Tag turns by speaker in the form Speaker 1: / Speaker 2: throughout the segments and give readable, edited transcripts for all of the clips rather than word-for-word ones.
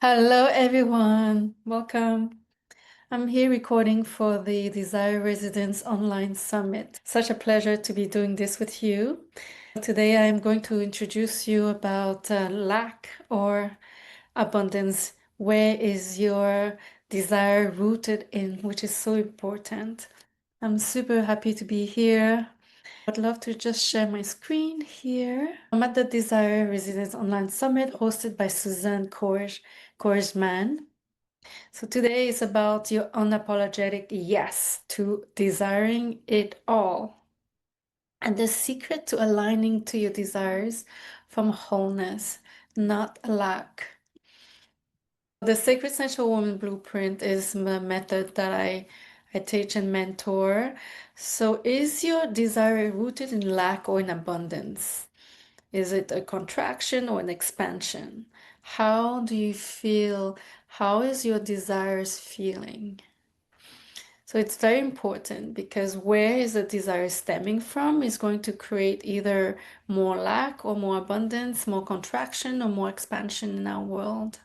Speaker 1: Hello, everyone. Welcome. I'm here recording for the Desire Residence Online Summit. Such a pleasure to be doing this with you. Today, I am going to introduce you about lack or abundance. Where is your desire rooted in, which is so important. I'm super happy to be here. I'd love to just share my screen here. I'm at the Desire Residence Online Summit hosted by Suzanne Kooijman. So today is about your unapologetic yes to desiring it all and the secret to aligning to your desires from wholeness, not lack. The Sacred Sensual Woman Blueprint is the method that I teach and mentor. So is your desire rooted in lack or in abundance? Is it a contraction or an expansion? How do you feel? How is your desires feeling? So it's very important because where is the desire stemming from is going to create either more lack or more abundance, more contraction or more expansion in our world.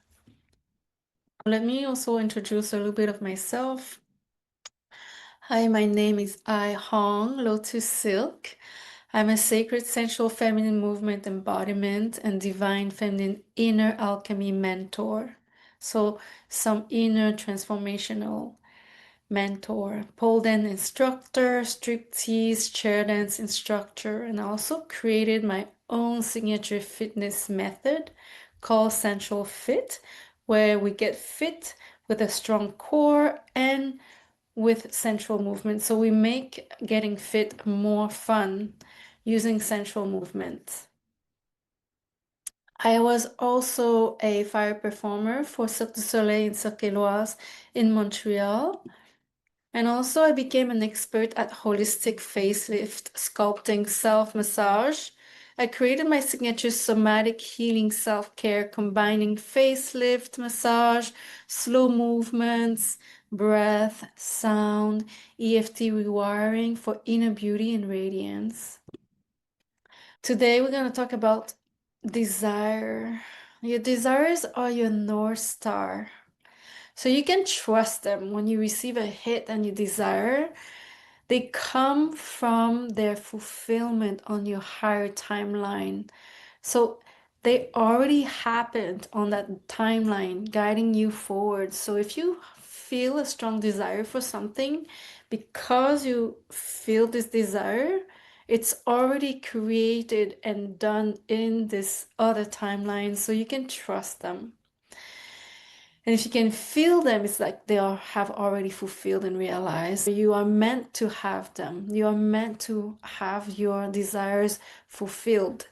Speaker 1: Let me also introduce a little bit of myself. Hi, my name is I Hong Lotus Silk. I'm a sacred sensual feminine movement embodiment and divine feminine inner alchemy mentor. So some inner transformational mentor, pole dance instructor, striptease, chair dance instructor, and I also created my own signature fitness method called Sensual Fit, where we get fit with a strong core and with sensual movement. So we make getting fit more fun using sensual movement. I was also a fire performer for Cirque du Soleil and Cirque Éloise in Montreal. And also I became an expert at holistic facelift, sculpting, self-massage. I created my signature somatic healing self-care, combining facelift, massage, slow movements, breath, sound, EFT rewiring for inner beauty and radiance. Today we're going to talk about desire. Your desires are your North Star. So you can trust them when you receive a hit and you desire. They come from their fulfillment on your higher timeline. So they already happened on that timeline, guiding you forward. So if you feel a strong desire for something, because you feel this desire, it's already created and done in this other timeline, so you can trust them. And if you can feel them, it's like they have already fulfilled and realized. You are meant to have them. You are meant to have your desires fulfilled.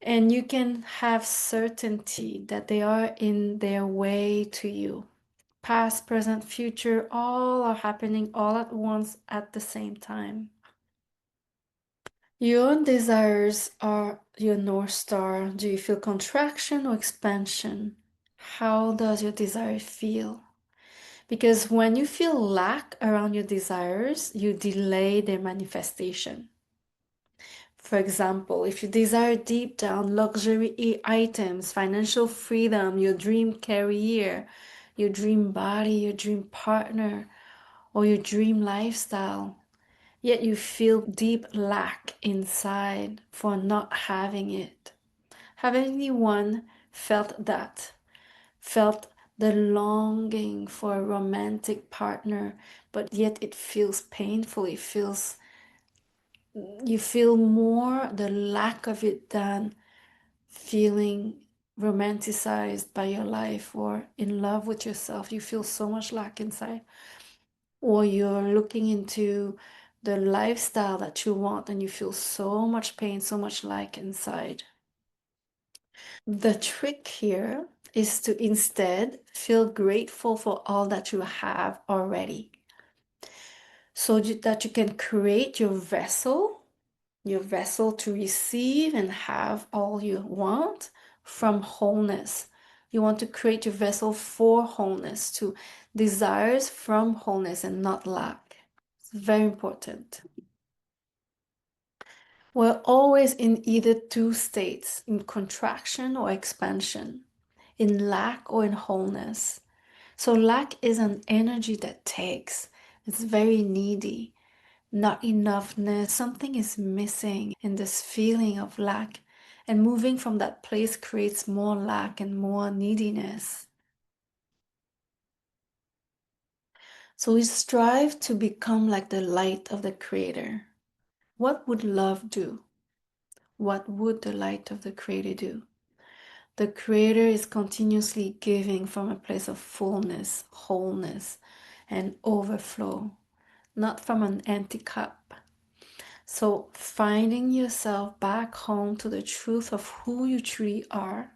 Speaker 1: And you can have certainty that they are in their way to you. Past, present, future, all are happening all at once at the same time. Your desires are your North Star. Do you feel contraction or expansion? How does your desire feel? Because when you feel lack around your desires, you delay their manifestation. For example, if you desire deep down luxury items, financial freedom, your dream career, your dream body, your dream partner, or your dream lifestyle, yet you feel deep lack inside for not having it. Have anyone felt that? Felt the longing for a romantic partner, but yet it feels painful. It feels, you feel more the lack of it than feeling romanticized by your life or in love with yourself. You feel so much lack inside. Or you're looking into the lifestyle that you want and you feel so much pain, so much lack inside. The trick here is to instead feel grateful for all that you have already so that you can create your vessel to receive and have all you want from wholeness. You want to create your vessel for wholeness, to desires from wholeness and not lack. It's very important. We're always in either two states, in contraction or expansion. in lack or in wholeness. So lack is an energy that takes. It's very needy, not enoughness. Something is missing in this feeling of lack. And moving from that place creates more lack and more neediness. So we strive to become like the light of the Creator. What would love do? What would the light of the Creator do? The Creator is continuously giving from a place of fullness, wholeness, and overflow, not from an empty cup. So finding yourself back home to the truth of who you truly are.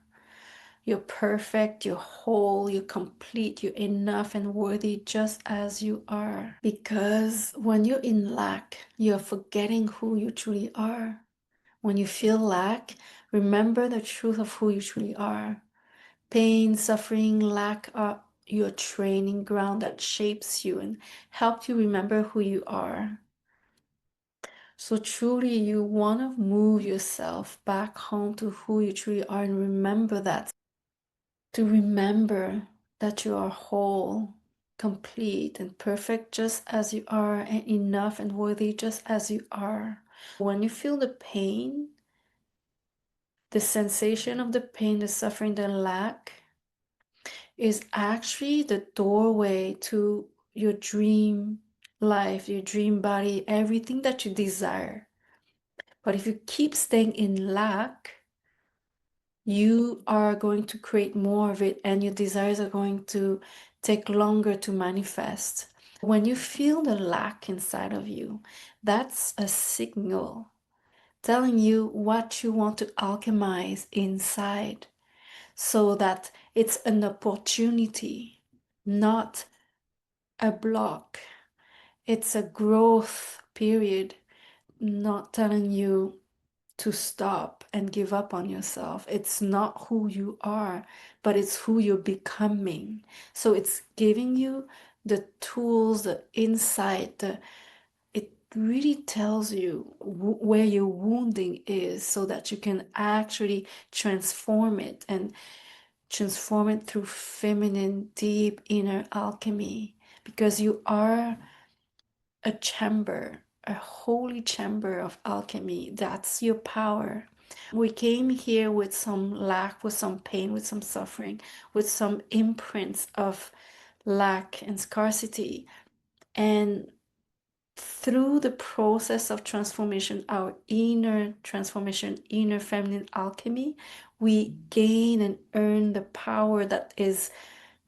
Speaker 1: You're perfect, you're whole, you're complete, you're enough and worthy just as you are. Because when you're in lack, you're forgetting who you truly are. When you feel lack, remember the truth of who you truly are. Pain, suffering, lack are your training ground that shapes you and helps you remember who you are. So truly, you want to move yourself back home to who you truly are and remember that. To remember that you are whole, complete, and perfect just as you are, and enough and worthy just as you are. When you feel the pain, the sensation of the pain, the suffering, the lack is actually the doorway to your dream life, your dream body, everything that you desire. But if you keep staying in lack, you are going to create more of it and your desires are going to take longer to manifest. When you feel the lack inside of you, that's a signal telling you what you want to alchemize inside so that it's an opportunity, not a block. It's a growth period, not telling you to stop and give up on yourself. It's not who you are, but it's who you're becoming. So it's giving you the tools, the insight, it really tells you where your wounding is so that you can actually transform it and transform it through feminine, deep inner alchemy because you are a chamber, a holy chamber of alchemy. That's your power. We came here with some lack, with some pain, with some suffering, with some imprints of lack and scarcity. And through the process of transformation, our inner transformation, inner feminine alchemy, we gain and earn the power that is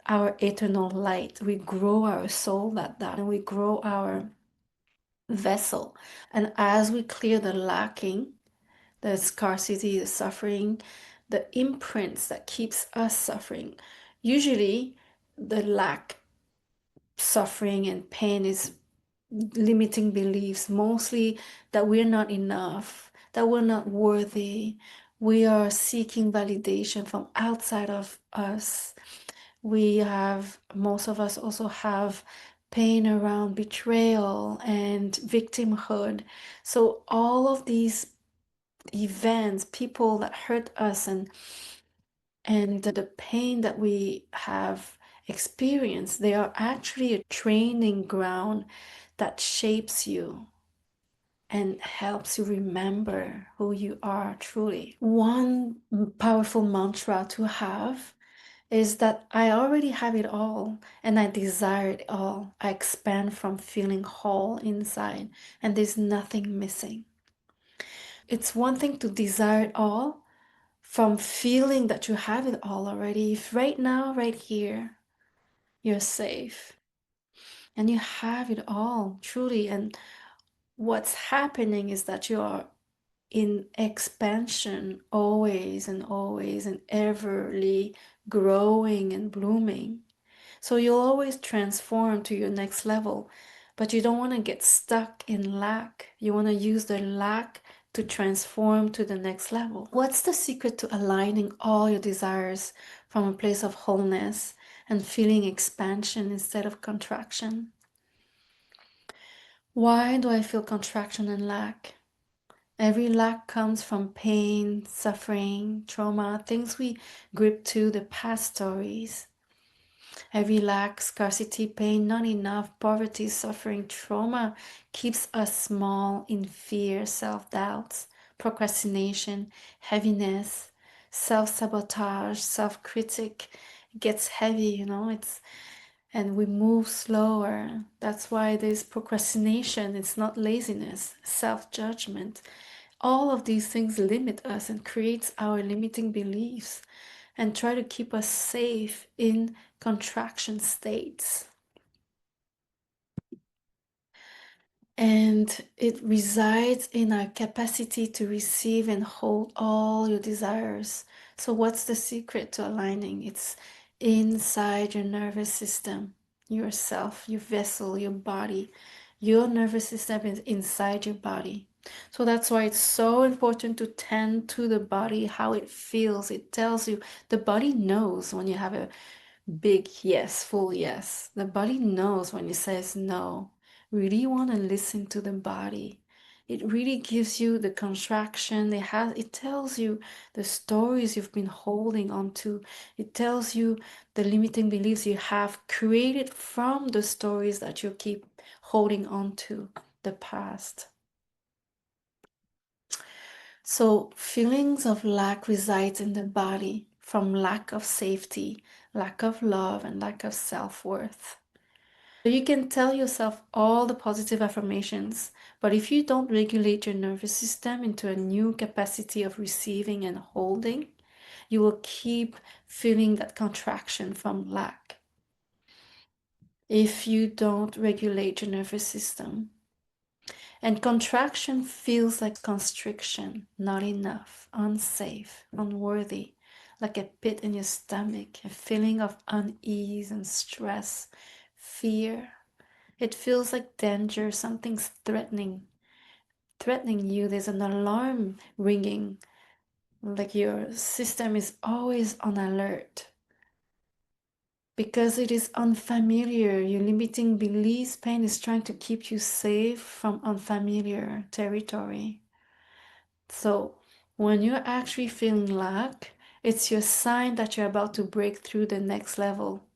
Speaker 1: our eternal light. We grow our soul that and we grow our vessel. And as we clear the lacking, the scarcity, the suffering, the imprints that keeps us suffering, usually the lack, suffering, and pain is limiting beliefs, mostly that we're not enough, that we're not worthy. We are seeking validation from outside of us. Most of us also have pain around betrayal and victimhood. So all of these events, people that hurt us and the pain that we have experienced, they are actually a training ground that shapes you and helps you remember who you are truly. One powerful mantra to have is that I already have it all and I desire it all. I expand from feeling whole inside and there's nothing missing. It's one thing to desire it all from feeling that you have it all already. If right now, right here, you're safe and you have it all truly. And what's happening is that you are in expansion always and everly growing and blooming. So you'll always transform to your next level, but you don't want to get stuck in lack. You want to use the lack to transform to the next level. What's the secret to aligning all your desires from a place of wholeness and feeling expansion instead of contraction? Why do I feel contraction and lack? Every lack comes from pain, suffering, trauma, things we grip to, the past stories. Every lack, scarcity, pain, not enough, poverty, suffering, trauma keeps us small in fear, self-doubts, procrastination, heaviness, self-sabotage, self-critic. It gets heavy, and we move slower. That's why there's procrastination. It's not laziness, self-judgment. All of these things limit us and creates our limiting beliefs and try to keep us safe in contraction states. And it resides in our capacity to receive and hold all your desires. So what's the secret to aligning? It's inside your nervous system, yourself, your vessel, your body. Your nervous system is inside your body. So that's why it's so important to tend to the body, how it feels. It tells you, the body knows when you have a big yes, full yes. The body knows when it says no. Really want to listen to the body. It really gives you the contraction. It tells you the stories you've been holding on to. It tells you the limiting beliefs you have created from the stories that you keep holding on to, the past. So feelings of lack resides in the body from lack of safety, lack of love, and lack of self-worth. So you can tell yourself all the positive affirmations, but if you don't regulate your nervous system into a new capacity of receiving and holding, you will keep feeling that contraction from lack. If you don't regulate your nervous system, and contraction feels like constriction, not enough, unsafe, unworthy, like a pit in your stomach, a feeling of unease and stress, fear. It feels like danger, something's threatening you. There's an alarm ringing, like your system is always on alert. Because it is unfamiliar, your limiting beliefs, pain is trying to keep you safe from unfamiliar territory. So when you're actually feeling lack, it's your sign that you're about to break through the next level.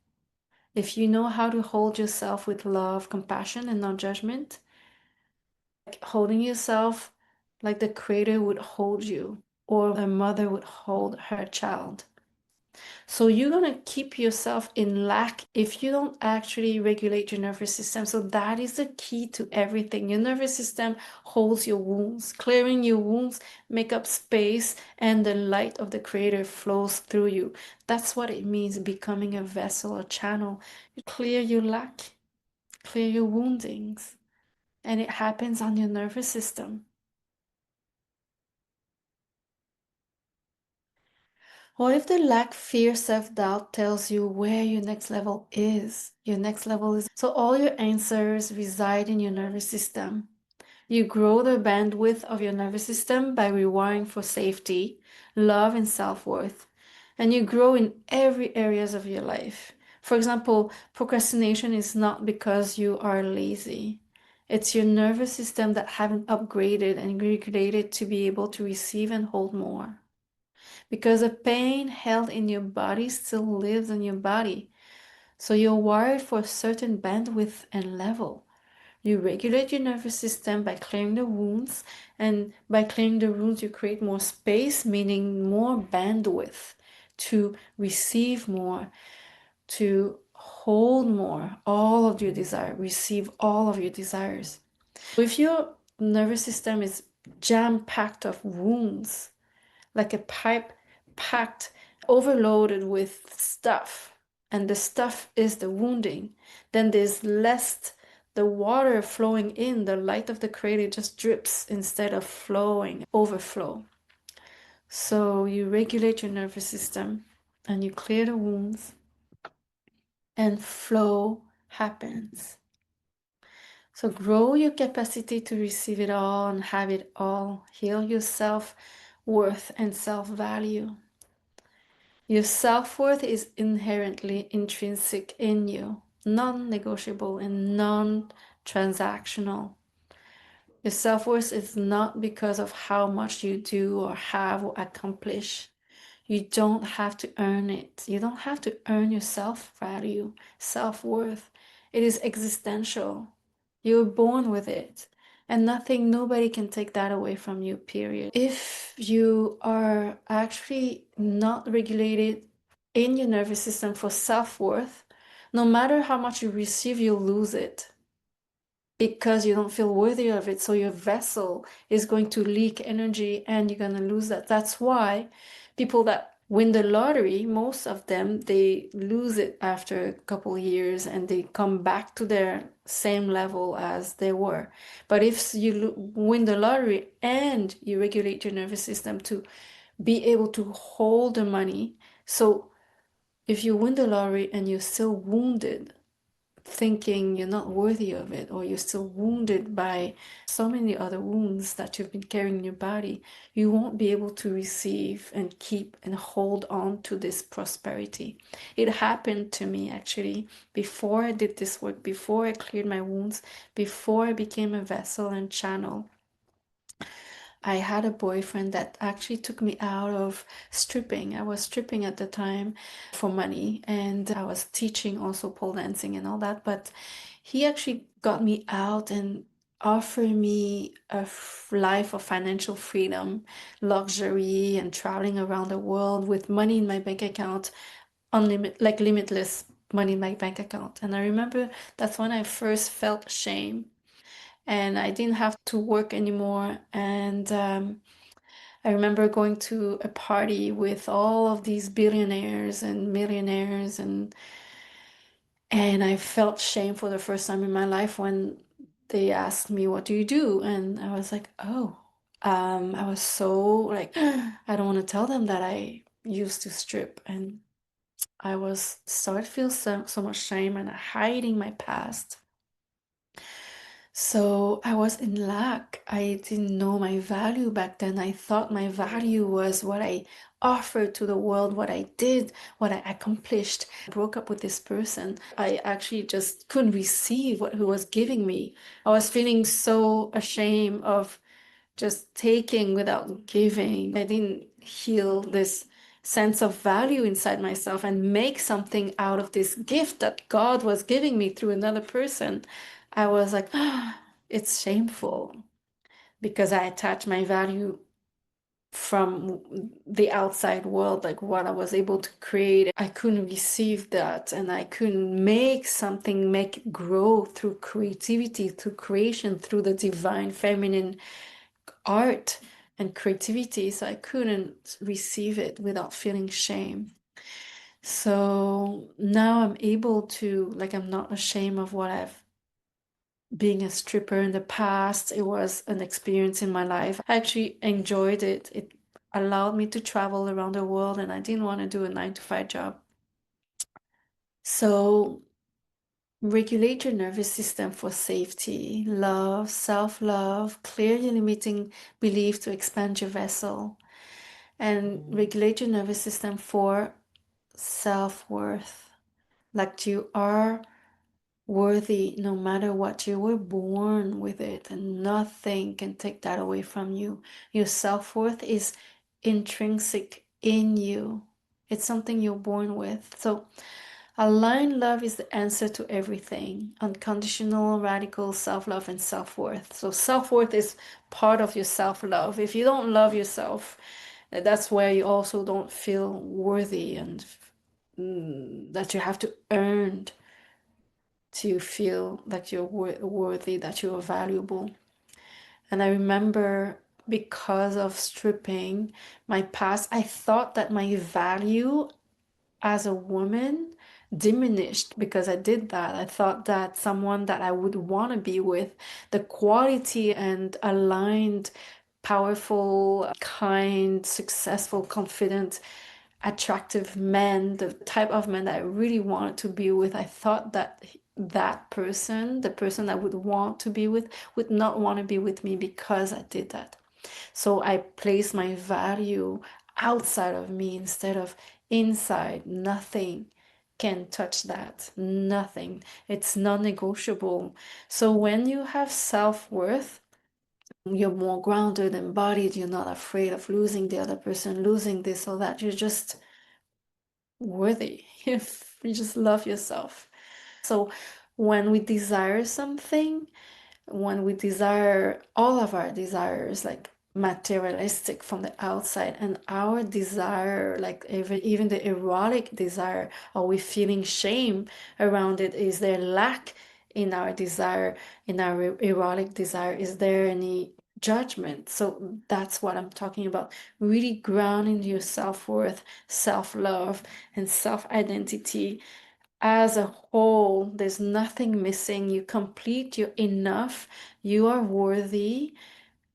Speaker 1: If you know how to hold yourself with love, compassion, and non-judgment, like holding yourself like the creator would hold you, or a mother would hold her child. So you're going to keep yourself in lack if you don't actually regulate your nervous system. So that is the key to everything. Your nervous system holds your wounds. Clearing your wounds make up space and the light of the creator flows through you. That's what it means, becoming a vessel, a channel. You clear your lack, clear your woundings, and it happens on your nervous system. What if the lack, fear, self-doubt tells you where your next level is? Your next level is so all your answers reside in your nervous system. You grow the bandwidth of your nervous system by rewiring for safety, love, and self-worth. And you grow in every areas of your life. For example, procrastination is not because you are lazy. It's your nervous system that haven't upgraded and regulated to be able to receive and hold more. Because the pain held in your body still lives in your body. So you're wired for a certain bandwidth and level. You regulate your nervous system by clearing the wounds, and by clearing the wounds, you create more space, meaning more bandwidth to receive more, to hold more, all of your desire, receive all of your desires. If your nervous system is jam-packed of wounds, like a pipe packed, overloaded with stuff, and the stuff is the wounding, then there's less the water flowing in, the light of the creator just drips instead of flowing, overflow. So you regulate your nervous system and you clear the wounds and flow happens. So grow your capacity to receive it all and have it all. Heal your self-worth and self-value. Your self-worth is inherently intrinsic in you, non-negotiable and non-transactional. Your self-worth is not because of how much you do or have or accomplish. You don't have to earn it. You don't have to earn your self-value, self-worth. It is existential. You were born with it. And nobody can take that away from you, period. If you are actually not regulated in your nervous system for self-worth, no matter how much you receive, you'll lose it because you don't feel worthy of it. So your vessel is going to leak energy and you're going to lose that. That's why people that win the lottery, most of them, they lose it after a couple of years and they come back to their same level as they were. But if you win the lottery and you regulate your nervous system to be able to hold the money, so if you win the lottery and you're still wounded, thinking you're not worthy of it, or you're still wounded by so many other wounds that you've been carrying in your body, you won't be able to receive and keep and hold on to this prosperity. It happened to me actually before I did this work, before I cleared my wounds, before I became a vessel and channel. I had a boyfriend that actually took me out of stripping. I was stripping at the time for money, and I was teaching also pole dancing and all that. But he actually got me out and offered me a life of financial freedom, luxury, and traveling around the world with money in my bank account, like limitless money in my bank account. And I remember that's when I first felt shame and I didn't have to work anymore. And I remember going to a party with all of these billionaires and millionaires, and I felt shame for the first time in my life when they asked me, "What do you do?" And I was like, "Oh." I was so like, I don't want to tell them that I used to strip, and I was started to feel so much shame and hiding my past. So I was in lack. I didn't know my value back then. I thought my value was what I offered to the world, what I did, what I accomplished. I broke up with this person. I actually just couldn't receive what he was giving me. I was feeling so ashamed of just taking without giving. I didn't heal this sense of value inside myself and make something out of this gift that God was giving me through another person. I was like, ah, it's shameful because I attach my value from the outside world, like what I was able to create. I couldn't receive that and I couldn't make something make grow through creativity, through creation, through the divine feminine art and creativity. So I couldn't receive it without feeling shame. So now I'm able to, like, I'm not ashamed of what I've being a stripper in the past. It was an experience in my life. I actually enjoyed it. It allowed me to travel around the world and I didn't want to do a 9 to 5 job. So regulate your nervous system for safety, love, self-love, clear your limiting belief to expand your vessel, and regulate your nervous system for self-worth. Like you are worthy no matter what. You were born with it, and nothing can take that away from you. Your self-worth is intrinsic in you. It's something you're born with. So aligned love is the answer to everything. Unconditional, radical self-love and self-worth. So self-worth is part of your self-love. If you don't love yourself, that's where you also don't feel worthy and that you have to earn to feel that you're worthy, that you're valuable. And I remember because of stripping my past, I thought that my value as a woman diminished because I did that. I thought that someone that I would want to be with, the quality and aligned, powerful, kind, successful, confident, attractive men, the type of men that I really wanted to be with, I thought that that person, the person I would want to be with, would not want to be with me because I did that. So I placed my value outside of me instead of inside. Nothing can touch that. Nothing. It's non-negotiable. So when you have self-worth, You're more grounded, embodied. You're not afraid of losing the other person, losing this or that. You're just worthy. You just love yourself. So when we desire something, when we desire all of our desires, like materialistic from the outside, and our desire, like even the erotic desire, are we feeling shame around it? Is there lack in our desire, in our erotic desire? Is there any judgment? So that's what I'm talking about. Really grounding your self-worth, self-love, and self-identity as a whole. There's nothing missing. You complete, you're enough, you are worthy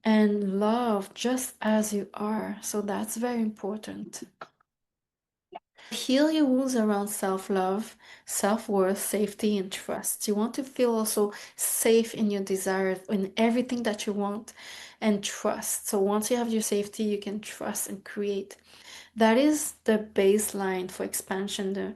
Speaker 1: and loved just as you are. So that's very important. Heal your wounds around self-love, self-worth, safety, and trust. You want to feel also safe in your desires, in everything that you want, and trust. So once you have your safety, you can trust and create. That is the baseline for expansion.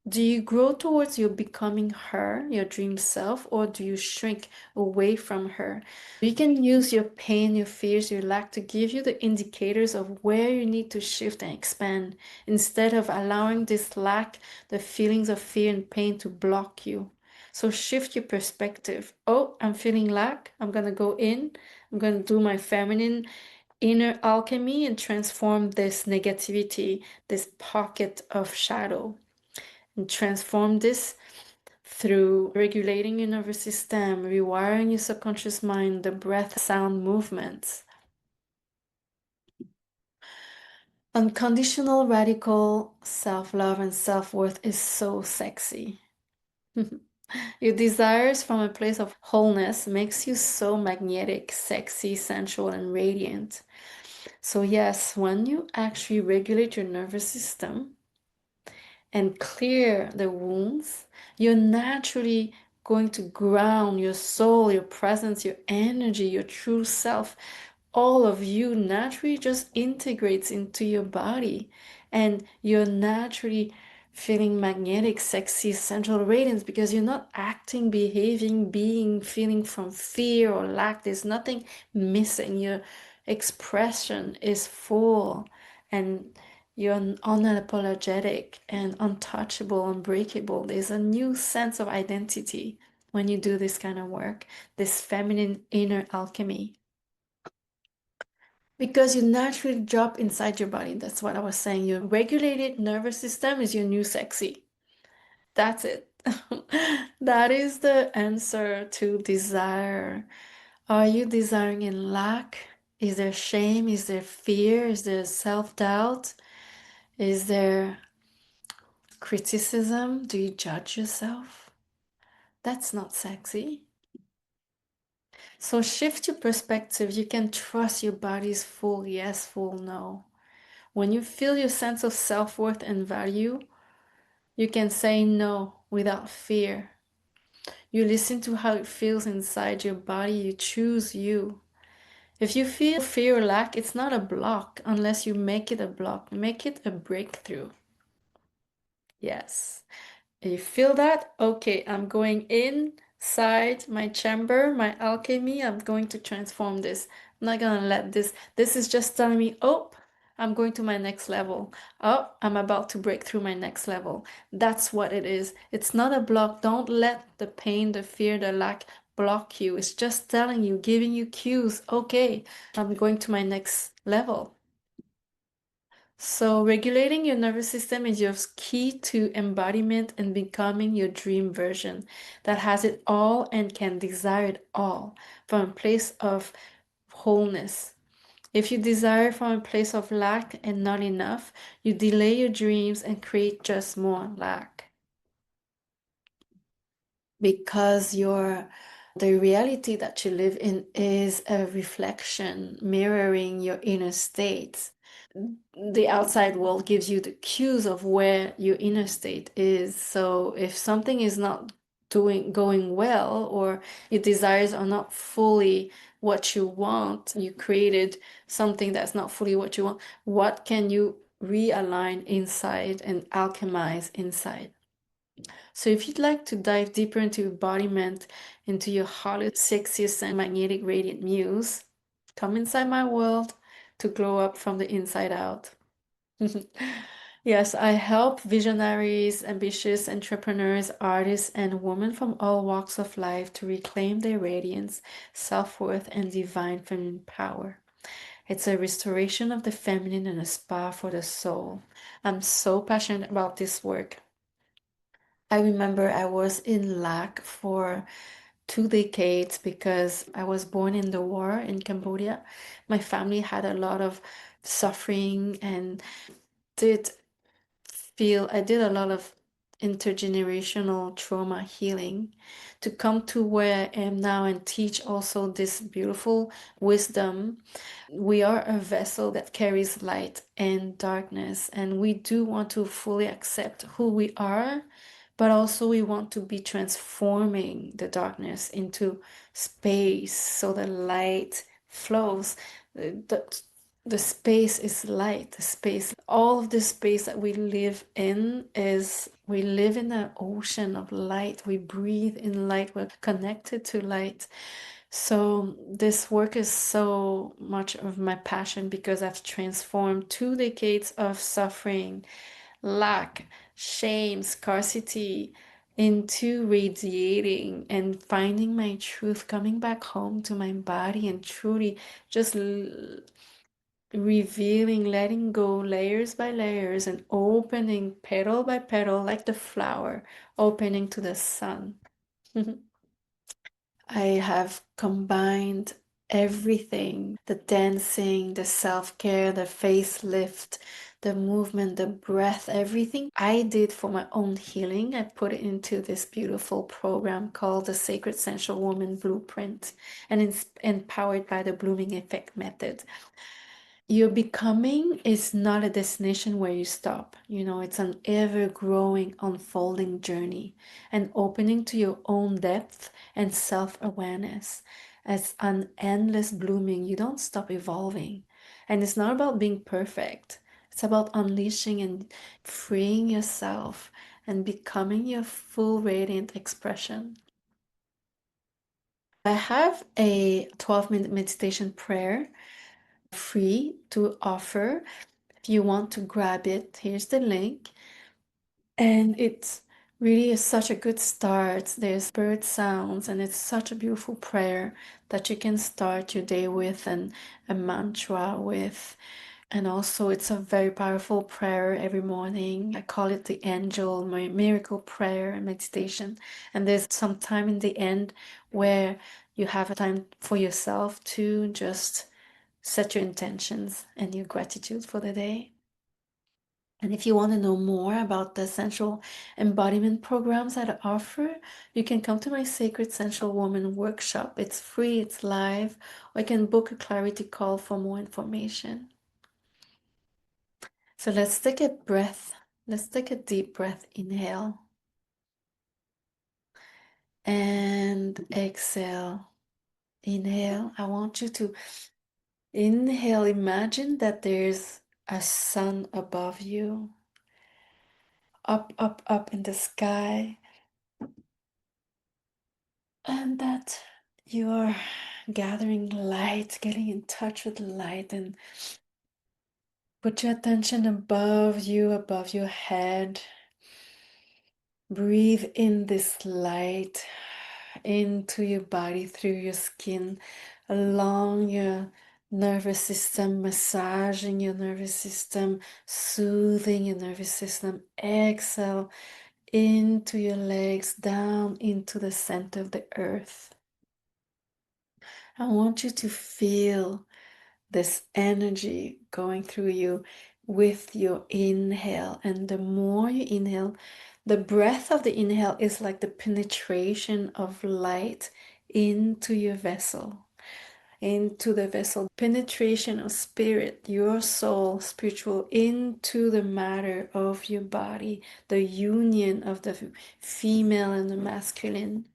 Speaker 1: Do you grow towards your becoming her, your dream self, or do you shrink away from her? You can use your pain, your fears, your lack to give you the indicators of where you need to shift and expand instead of allowing this lack, the feelings of fear and pain to block you. So shift your perspective. Oh, I'm feeling lack. I'm going to go in. I'm going to do my feminine inner alchemy and transform this negativity, this pocket of shadow, and transform this through regulating your nervous system, rewiring your subconscious mind, the breath, sound, movements. Unconditional, radical self-love and self-worth is so sexy. Your desires from a place of wholeness makes you so magnetic, sexy, sensual, and radiant. So yes, when you actually regulate your nervous system and clear the wounds, you're naturally going to ground your soul, your presence, your energy, your true self. All of you naturally just integrates into your body, and you're naturally feeling magnetic, sexy, sensual radiance because you're not acting, behaving, being, feeling from fear or lack. There's nothing missing. Your expression is full, and you're unapologetic and untouchable, unbreakable. There's a new sense of identity when you do this kind of work, this feminine inner alchemy. Because you naturally drop inside your body. That's what I was saying. Your regulated nervous system is your new sexy. That's it. That is the answer to desire. Are you desiring in lack? Is there shame? Is there fear? Is there self-doubt? Is there criticism? Do you judge yourself? That's not sexy. So shift your perspective. You can trust your body's full yes, full no. When you feel your sense of self-worth and value, you can say no without fear. You listen to how it feels inside your body. You choose you. If you feel fear or lack, it's not a block unless you make it a block. Make it a breakthrough. Yes. You feel that? Okay, I'm going inside my chamber, my alchemy. I'm going to transform this. I'm not gonna let this. This is just telling me, oh, I'm going to my next level. Oh, I'm about to break through my next level. That's what it is. It's not a block. Don't let the pain, the fear, the lack block you. It's just telling you, giving you cues. Okay, I'm going to my next level. So, regulating your nervous system is your key to embodiment and becoming your dream version that has it all and can desire it all from a place of wholeness. If you desire from a place of lack and not enough, you delay your dreams and create just more lack. Because the reality that you live in is a reflection mirroring your inner state. The outside world gives you the cues of where your inner state is. So if something is not going well, or your desires are not fully what you want, you created something that's not fully what you want, what can you realign inside and alchemize inside? So if you'd like to dive deeper into embodiment, into your hottest, sexiest, and magnetic radiant muse, Come inside my world to glow up from the inside out. Yes, I help visionaries, ambitious entrepreneurs, artists, and women from all walks of life to reclaim their radiance, self-worth, and divine feminine power. It's a restoration of the feminine and a spa for the soul. I'm so passionate about this work. I remember I was in lack for 2 decades because I was born in the war in Cambodia. My family had a lot of suffering and did I did a lot of intergenerational trauma healing to come to where I am now and teach also this beautiful wisdom. We are a vessel that carries light and darkness, and we do want to fully accept who we are, but also we want to be transforming the darkness into space so the light flows. The space is light, the space, all of the space that we live in is, we live in an ocean of light. We breathe in light, we're connected to light. So this work is so much of my passion because I've transformed 2 decades of suffering, lack, shame, scarcity into radiating and finding my truth, coming back home to my body and truly just revealing, letting go layers by layers and opening petal by petal like the flower opening to the sun. I have combined everything, the dancing, the self-care, the facelift, the movement, the breath, everything I did for my own healing. I put it into this beautiful program called the Sacred Sensual Woman Blueprint, and it's empowered by the Blooming Effect method. Your becoming is not a destination where you stop. It's an ever-growing, unfolding journey, an opening to your own depth and self-awareness. As an endless blooming, you don't stop evolving. And it's not about being perfect. It's about unleashing and freeing yourself and becoming your full radiant expression. I have a 12-minute meditation prayer free to offer. If you want to grab it, here's the link. And it really is such a good start. There's bird sounds, and it's such a beautiful prayer that you can start your day with and a mantra with. And also, it's a very powerful prayer every morning. I call it the angel, my miracle prayer and meditation. And there's some time in the end where you have a time for yourself to just set your intentions and your gratitude for the day. And if you want to know more about the Sensual Embodiment programs that I offer, you can come to my Sacred Sensual Woman workshop. It's free, it's live, or you can book a clarity call for more information. So let's take a breath. Let's take a deep breath. Inhale and exhale. Inhale. I want you to inhale. Imagine that there's a sun above you, up, up, up in the sky, and that you're gathering light, getting in touch with light, and put your attention above you, above your head. Breathe in this light into your body, through your skin, along your nervous system, massaging your nervous system, soothing your nervous system. Exhale into your legs, down into the center of the earth. I want you to feel this energy going through you with your inhale. And the more you inhale, the breath of the inhale is like the penetration of light into your vessel, into the vessel, penetration of spirit, your soul, spiritual, into the matter of your body, the union of the female and the masculine.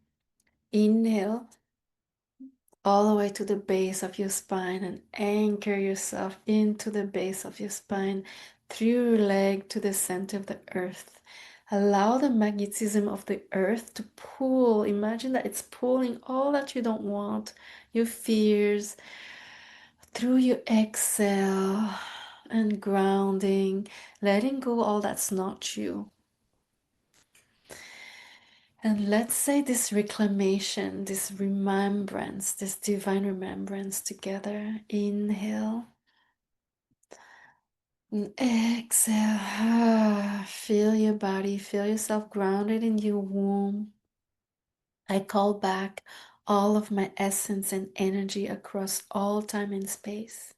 Speaker 1: Inhale all the way to the base of your spine and anchor yourself into the base of your spine, through your leg to the center of the earth. Allow the magnetism of the earth to pull. Imagine that it's pulling all that you don't want, your fears, Through your exhale and grounding, letting go all that's not you. And let's say this reclamation, this remembrance, this divine remembrance together. Inhale and exhale. Feel your body, feel yourself grounded in your womb. I call back all of my essence and energy across all time and space.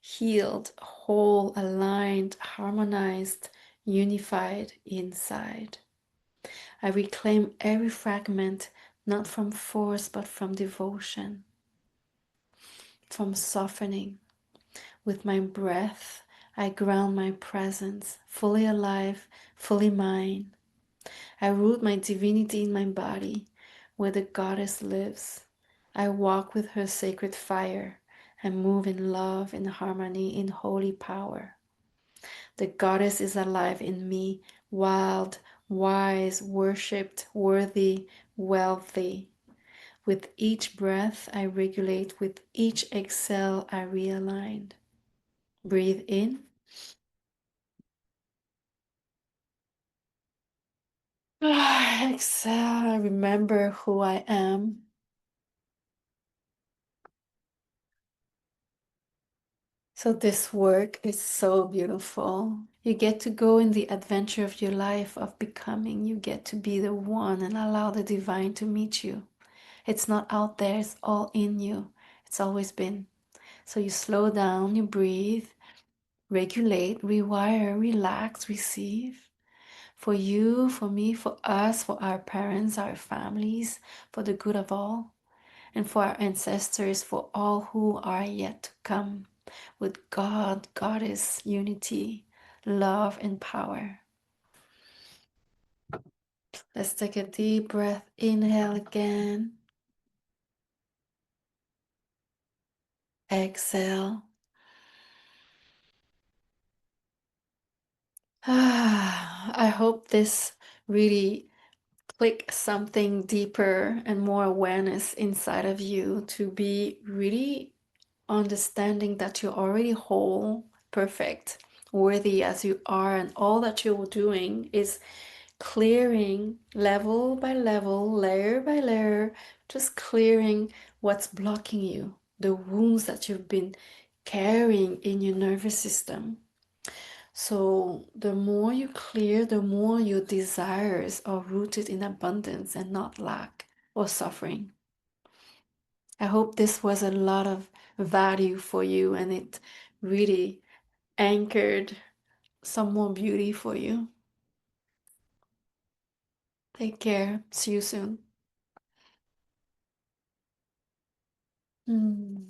Speaker 1: Healed, whole, aligned, harmonized, unified inside. I reclaim every fragment, not from force, but from devotion, from softening. With my breath, I ground my presence, fully alive, fully mine. I root my divinity in my body, where the goddess lives. I walk with her sacred fire and move in love, in harmony, in holy power. The goddess is alive in me, wild, wise, worshipped, worthy, wealthy. With each breath I regulate, with each exhale I realign. Breathe in. Exhale, I remember who I am. So this work is so beautiful. You get to go in the adventure of your life of becoming. You get to be the one and allow the divine to meet you. It's not out there, it's all in you. It's always been. So you slow down, you breathe, regulate, rewire, relax, receive. For you, for me, for us, for our parents, our families, for the good of all, and for our ancestors, for all who are yet to come, with God, Goddess, unity, love, and power. Let's take a deep breath. Inhale again. Exhale. I hope this really click something deeper and more awareness inside of you to be really understanding that you're already whole, perfect, worthy as you are, and all that you're doing is clearing level by level, layer by layer, just clearing what's blocking you, the wounds that you've been carrying in your nervous system. So the more you clear, the more your desires are rooted in abundance and not lack or suffering. I hope this was a lot of value for you and it really anchored some more beauty for you. Take care. See you soon. Mm.